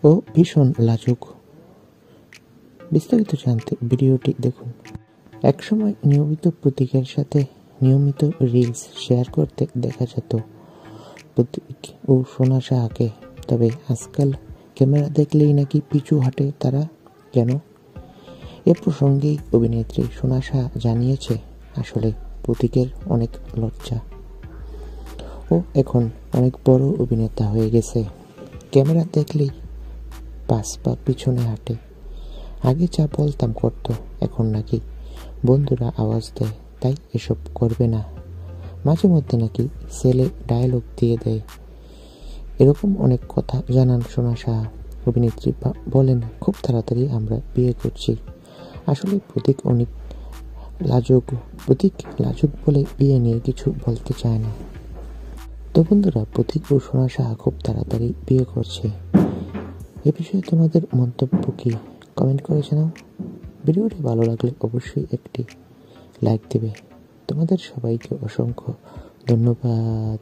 ও ভীষণ লাজুক। বিস্তারিত জানতে ভিডিওটি দেখুন। একসময় নিয়মিত প্রতীকের সাথে নিয়মিত রিলস শেয়ার করতে দেখা যেত প্রতীক ও সোনা সাহাকে, তবে আজকাল ক্যামেরা দেখলেই নাকি পিছু হাঁটে তারা। কেন? এ প্রসঙ্গেই অভিনেত্রী সোনা সাহা জানিয়েছে, আসলে প্রতীকের অনেক লজ্জা। ও এখন অনেক বড় অভিনেতা হয়ে গেছে, ক্যামেরা দেখলেই 5 পা পিছনে হাঁটে। আগে যা বলতাম করত, এখন নাকি বন্ধুরা আওয়াজ দেয় তাই এসব করবে না। মাঝে মধ্যে নাকি ছেলে ডায়লগ দিয়ে দেয়। এরকম অনেক কথা জানান সোনা সাহা। অভিনেত্রী বলেন, খুব তাড়াতাড়ি আমরা বিয়ে করছি। আসলে প্রতীক অনেক লাজুক বলে বিয়ে নিয়ে কিছু বলতে চায় না। তো বন্ধুরা, প্রতীক ও সোনা সাহা খুব তাড়াতাড়ি বিয়ে করছে, এ বিষয়ে তোমাদের মন্তব্য কি? কমেন্ট করে জানাও। ভিডিওটি ভালো লাগলে অবশ্যই একটি লাইক দেবে। তোমাদের সবাইকে অসংখ্য ধন্যবাদ।